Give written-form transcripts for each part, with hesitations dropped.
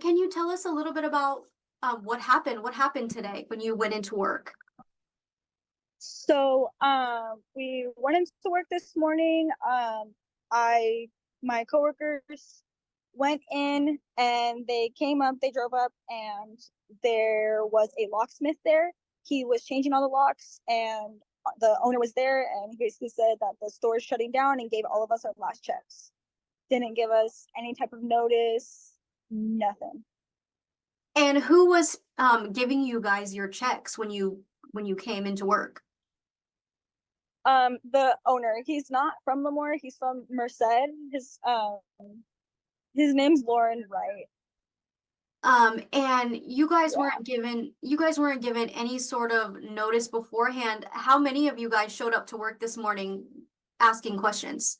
Can you tell us a little bit about what happened? What happened today when you went into work? So we went into work this morning. I my coworkers went in and they came up, they drove up, and there was a locksmith there. He was changing all the locks, and the owner was there, and he basically said that the store is shutting down and gave all of us our last checks. Didn't give us any type of notice, nothing. And who was giving you guys your checks when you came into work? The owner, he's not from Lemoore, he's from Merced. His name's Lauren Wright. And you guys Yeah. weren't given any sort of notice beforehand. How many of you guys showed up to work this morning asking questions?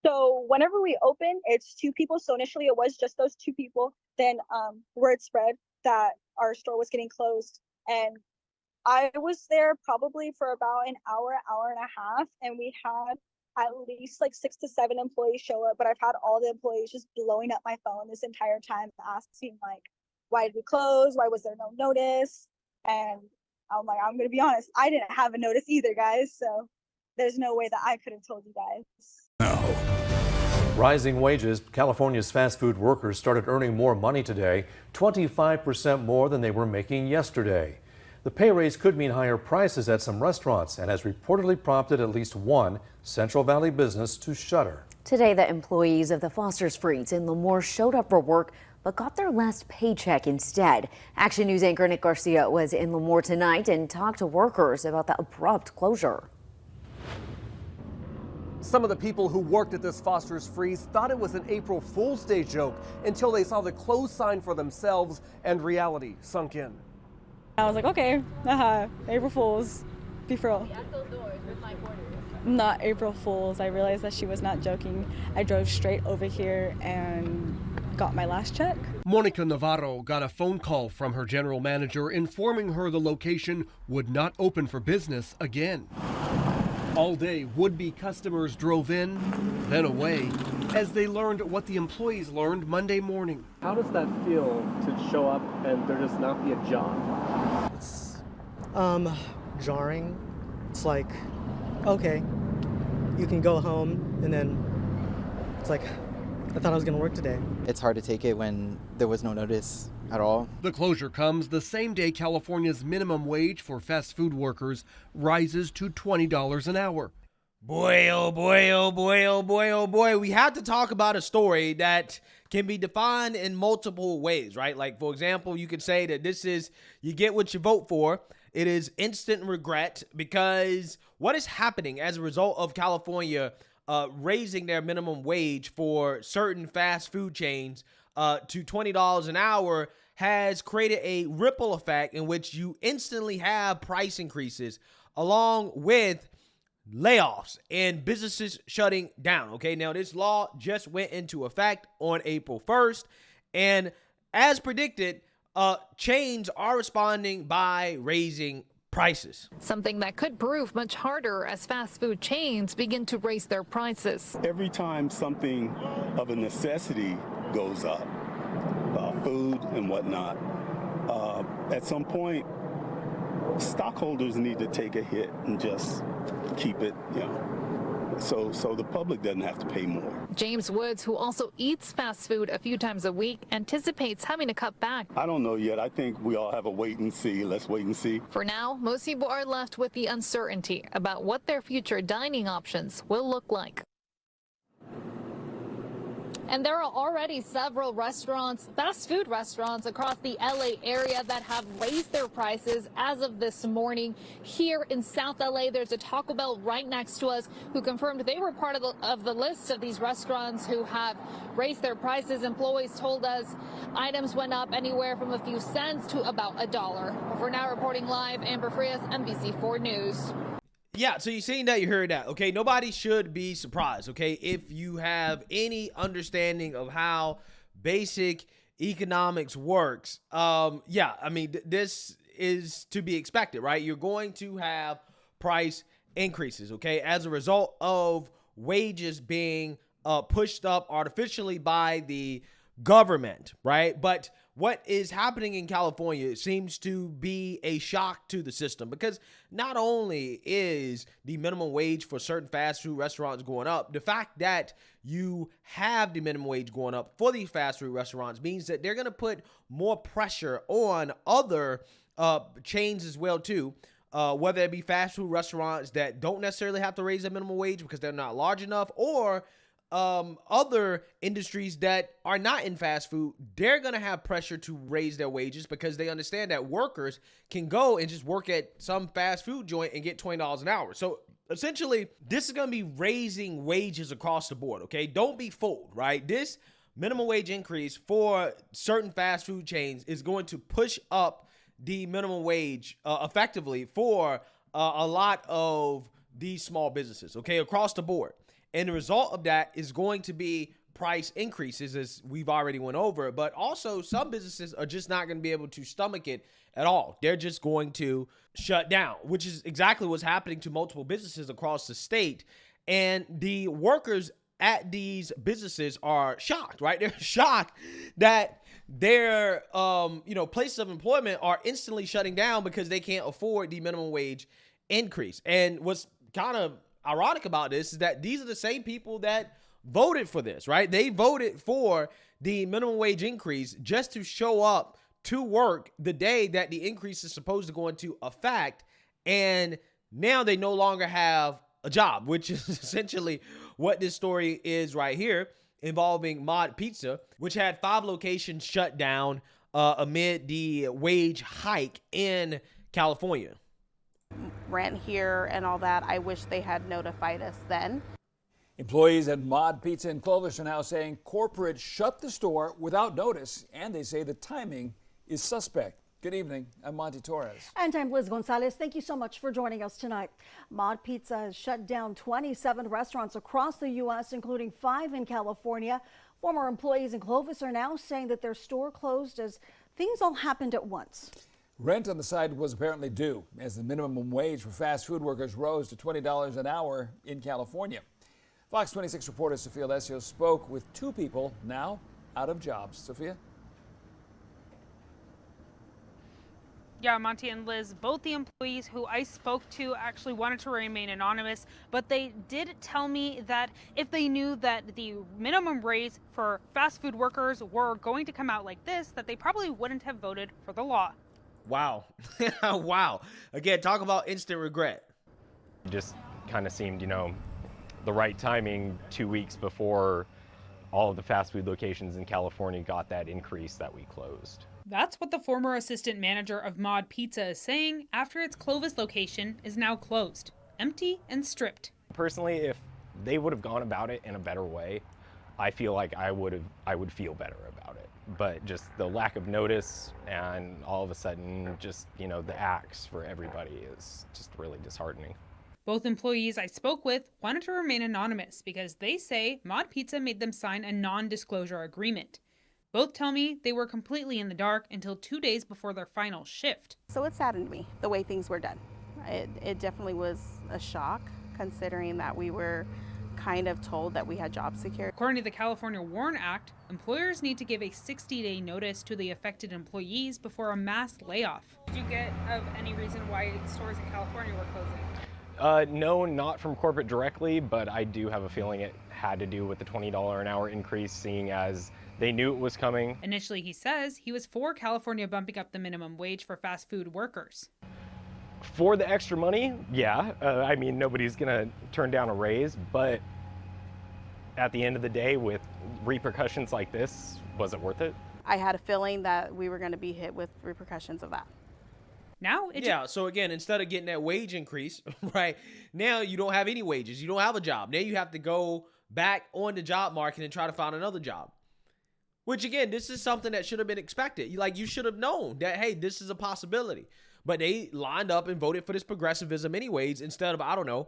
So whenever we open, it's two people. So initially it was just those two people. Then word spread that our store was getting closed. And I was there probably for about an hour, hour and a half, and we had at least like 6 to 7 employees show up. But I've had all the employees just blowing up my phone this entire time, asking like, why did we close? Why was there no notice? And I'm like, I'm gonna be honest, I didn't have a notice either, guys. So there's no way that I could have told you guys. Rising wages, California's fast food workers started earning more money today, 25% more than they were making yesterday. The pay raise could mean higher prices at some restaurants and has reportedly prompted at least one Central Valley business to shutter. Today, the employees of the Foster's Freeze in Lemoore showed up for work but got their last paycheck instead. Action News anchor Nick Garcia was in Lemoore tonight and talked to workers about the abrupt closure. Some of the people who worked at this Foster's Freeze thought it was an April Fool's Day joke until they saw the close sign for themselves and reality sunk in. I was like, okay, April Fools, be for real. Not April Fools. I realized that she was not joking. I drove straight over here and got my last check. Monica Navarro got a phone call from her general manager informing her the location would not open for business again. All day, would-be customers drove in, then away, as they learned what the employees learned Monday morning. How does that feel to show up and there just not be a job? It's jarring. It's like, okay, you can go home, and then it's like, I thought I was gonna work today. It's hard to take it when there was no notice at all. The closure comes the same day California's minimum wage for fast food workers rises to $20 an hour. Boy, oh boy, oh boy, oh boy, oh boy. We have to talk about a story that can be defined in multiple ways, right? Like, for example, you could say that this is, you get what you vote for. It is instant regret because what is happening as a result of California raising their minimum wage for certain fast food chains to $20 an hour has created a ripple effect in which you instantly have price increases along with layoffs and businesses shutting down. Okay, now this law just went into effect on April 1st, and as predicted, chains are responding by raising prices. Something that could prove much harder as fast food chains begin to raise their prices. Every time something of a necessity goes up, food and whatnot, at some point, stockholders need to take a hit and just keep it, so the public doesn't have to pay more. James Woods, who also eats fast food a few times a week, anticipates having to cut back. I don't know yet. I think we all have a wait and see. Let's wait and see. For now, most people are left with the uncertainty about what their future dining options will look like. And there are already several restaurants, fast food restaurants across the LA area that have raised their prices as of this morning. Here in South LA, there's a Taco Bell right next to us who confirmed they were part of the list of these restaurants who have raised their prices. Employees told us items went up anywhere from a few cents to about $1. For now, reporting live, Amber Frias, NBC4 News. Yeah, so you've seen that, you heard that. Okay, nobody should be surprised, okay, if you have any understanding of how basic economics works. Yeah, I mean, this is to be expected, right? You're going to have price increases, okay, as a result of wages being pushed up artificially by the government, right? But what is happening in California seems to be a shock to the system, because not only is the minimum wage for certain fast food restaurants going up, the fact that you have the minimum wage going up for these fast food restaurants means that they're going to put more pressure on other chains as well too, whether it be fast food restaurants that don't necessarily have to raise their minimum wage because they're not large enough, or other industries that are not in fast food. They're going to have pressure to raise their wages because they understand that workers can go and just work at some fast food joint and get $20 an hour. So essentially, this is going to be raising wages across the board, okay? Don't be fooled, right? This minimum wage increase for certain fast food chains is going to push up the minimum wage effectively for a lot of these small businesses, okay, across the board. And the result of that is going to be price increases, as we've already went over, but also some businesses are just not going to be able to stomach it at all. They're just going to shut down, which is exactly what's happening to multiple businesses across the state. And the workers at these businesses are shocked, right? They're shocked that their places of employment are instantly shutting down because they can't afford the minimum wage increase. And what's kind of ironic about this is that these are the same people that voted for this, right? They voted for the minimum wage increase just to show up to work the day that the increase is supposed to go into effect. And now they no longer have a job, which is essentially what this story is right here, involving Mod Pizza, which had 5 locations shut down amid the wage hike in California. Rent here and all that. I wish they had notified us then. Employees at Mod Pizza in Clovis are now saying corporate shut the store without notice, and they say the timing is suspect. Good evening. I'm Monty Torres. And I'm Liz Gonzalez. Thank you so much for joining us tonight. Mod Pizza has shut down 27 restaurants across the U.S., including 5 in California. Former employees in Clovis are now saying that their store closed as things all happened at once. Rent on the site was apparently due as the minimum wage for fast food workers rose to $20 an hour in California. Fox 26 reporter Sophia Alessio spoke with 2 people now out of jobs. Sophia? Yeah, Monty and Liz, both the employees who I spoke to actually wanted to remain anonymous, but they did tell me that if they knew that the minimum raise for fast food workers were going to come out like this, that they probably wouldn't have voted for the law. Wow. Wow. Again, talk about instant regret. Just kind of seemed, the right timing 2 weeks before all of the fast food locations in California got that increase that we closed. That's what the former assistant manager of Mod Pizza is saying after its Clovis location is now closed, empty and stripped. Personally, if they would have gone about it in a better way, I feel like I would feel better about it. But just the lack of notice and all of a sudden just, the axe for everybody is just really disheartening. Both employees I spoke with wanted to remain anonymous because they say Mod Pizza made them sign a non-disclosure agreement. Both tell me they were completely in the dark until 2 days before their final shift. So it saddened me the way things were done. It definitely was a shock, considering that we were kind of told that we had job security. According to the California WARN Act, employers need to give a 60-day notice to the affected employees before a mass layoff. Did you get of any reason why stores in California were closing? No, not from corporate directly, but I do have a feeling it had to do with the $20 an hour increase, seeing as they knew it was coming. Initially, he says he was for California bumping up the minimum wage for fast food workers. For the extra money, yeah. Nobody's gonna turn down a raise, but at the end of the day, with repercussions like this, was it worth it? I had a feeling that we were going to be hit with repercussions of that. Now so again, instead of getting that wage increase, right, now you don't have any wages. You don't have a job. Now you have to go back on the job market and try to find another job. Which again, this is something that should have been expected. You should have known that, hey, this is a possibility. But they lined up and voted for this progressivism anyways, instead of,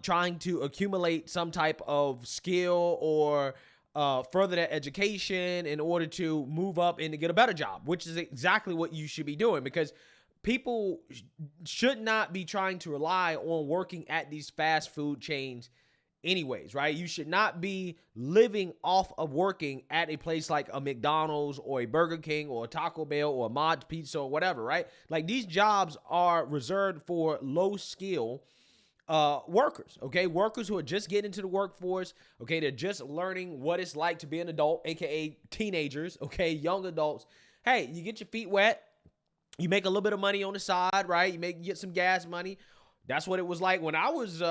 trying to accumulate some type of skill or further their education in order to move up and to get a better job, which is exactly what you should be doing, because people should not be trying to rely on working at these fast food chains anyways, right? You should not be living off of working at a place like a McDonald's or a Burger King or a Taco Bell or a Mod Pizza or whatever, right? Like, these jobs are reserved for low skill workers, okay? Workers who are just getting into the workforce, okay? They're just learning what it's like to be an adult, aka teenagers, okay? Young adults. Hey, you get your feet wet, you make a little bit of money on the side, right? You get some gas money. That's what it was like when I was, in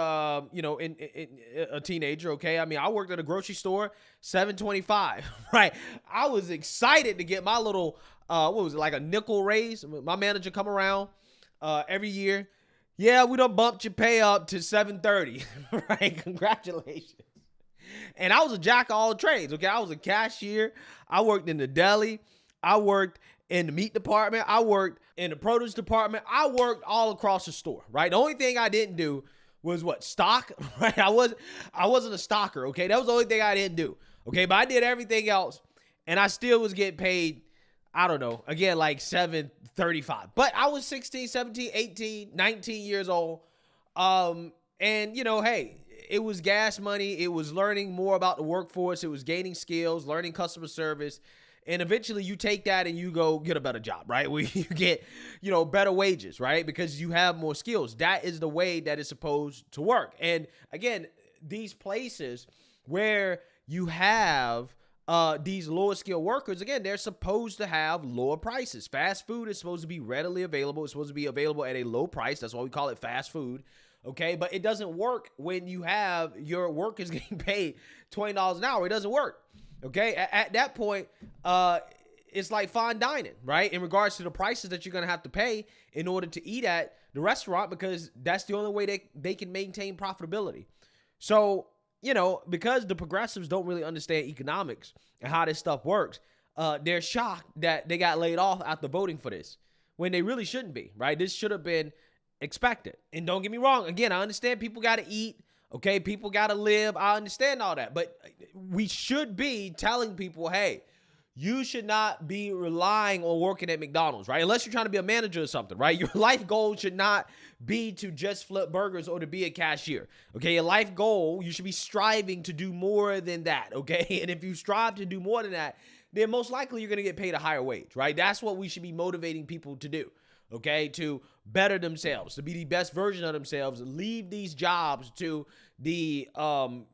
a teenager, okay? I mean, I worked at a grocery store, $7.25, right? I was excited to get my little, like a nickel raise. My manager come around every year. Yeah, we done bumped your pay up to $7.30, right? Congratulations. And I was a jack of all trades, okay? I was a cashier. I worked in the deli. I worked in the meat department. I worked in the produce department. I worked all across the store, right? The only thing I didn't do was stock, right? I wasn't a stocker, okay? That was the only thing I didn't do, okay? But I did everything else, and I still was getting paid, I don't know, again, like $7.35. But I was 16, 17, 18, 19 years old. And, hey, it was gas money. It was learning more about the workforce. It was gaining skills, learning customer service. And eventually you take that and you go get a better job, right? Where you get, better wages, right? Because you have more skills. That is the way that it's supposed to work. And again, these places where you have these lower skill workers, again, they're supposed to have lower prices. Fast food is supposed to be readily available. It's supposed to be available at a low price. That's why we call it fast food. Okay, but it doesn't work when you have your workers getting paid $20 an hour. It doesn't work. Okay, at that point, it's like fine dining, right? In regards to the prices that you're going to have to pay in order to eat at the restaurant, because that's the only way they can maintain profitability. So, because the progressives don't really understand economics and how this stuff works, they're shocked that they got laid off after voting for this, when they really shouldn't be, right? This should have been expected. And don't get me wrong. Again, I understand people got to eat. Okay, people got to live. I understand all that. But we should be telling people, hey, you should not be relying on working at McDonald's, right? Unless you're trying to be a manager or something, right? Your life goal should not be to just flip burgers or to be a cashier, okay? Your life goal, you should be striving to do more than that, okay? And if you strive to do more than that, then most likely you're going to get paid a higher wage, right? That's what we should be motivating people to do. Okay, to better themselves, to be the best version of themselves, leave these jobs to the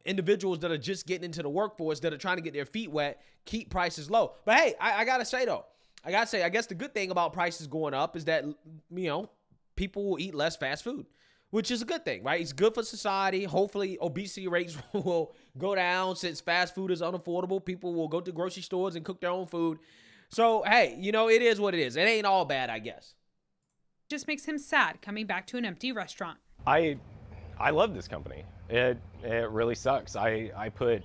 individuals that are just getting into the workforce, that are trying to get their feet wet, keep prices low. But hey, I gotta say though, I guess the good thing about prices going up is that, people will eat less fast food, which is a good thing, right? It's good for society. Hopefully obesity rates will go down since fast food is unaffordable. People will go to grocery stores and cook their own food. So, hey, it is what it is. It ain't all bad, I guess. Just makes him sad coming back to an empty restaurant. I love this company. It really sucks. I put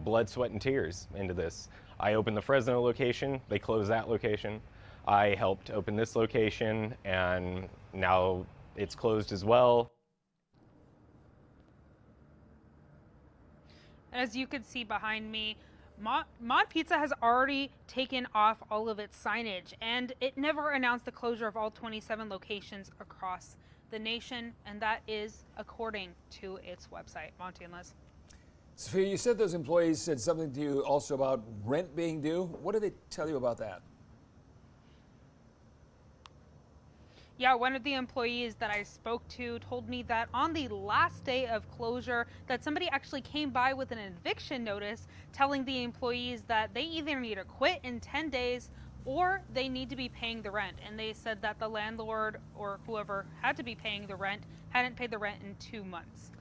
blood, sweat, and tears into this. I opened the Fresno location. They closed that location. I helped open this location, and now it's closed as well. As you can see behind me, Mod Pizza has already taken off all of its signage, and it never announced the closure of all 27 locations across the nation, and that is according to its website. Monty and Liz. Sophia, you said those employees said something to you also about rent being due. What did they tell you about that? Yeah, one of the employees that I spoke to told me that on the last day of closure, that somebody actually came by with an eviction notice telling the employees that they either need to quit in 10 days or they need to be paying the rent. And they said that the landlord or whoever had to be paying the rent hadn't paid the rent in 2 months.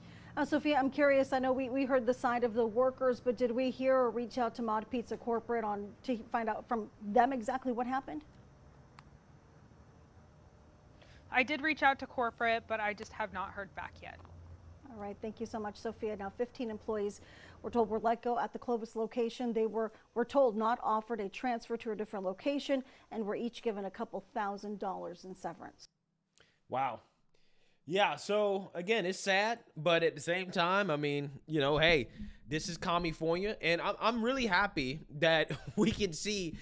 Sophia, I'm curious. I know we heard the side of the workers, but did we hear or reach out to Mod Pizza Corporate to find out from them exactly what happened? I did reach out to corporate, but I just have not heard back yet. All right, thank you so much, Sophia. Now, 15 employees were told were let go at the Clovis location. They were told not offered a transfer to a different location and were each given a couple $1,000s in severance. Wow. Yeah, so again, it's sad, but at the same time, I mean, hey, this is California, and I'm really happy that we can see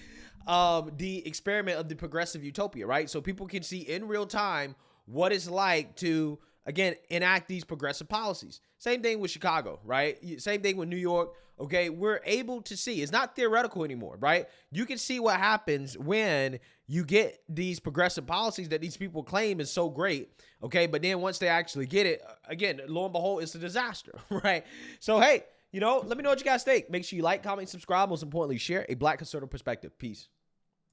the experiment of the progressive utopia, right? So people can see in real time what it's like to again, enact these progressive policies. Same thing with Chicago, right? Same thing with New York. Okay, we're able to see. It's not theoretical anymore, right? You can see what happens when you get these progressive policies that these people claim is so great, okay? But then once they actually get it, again, lo and behold, it's a disaster, right? So, hey, let me know what you guys think. Make sure you like, comment, subscribe. Most importantly, share a Black conservative perspective. Peace.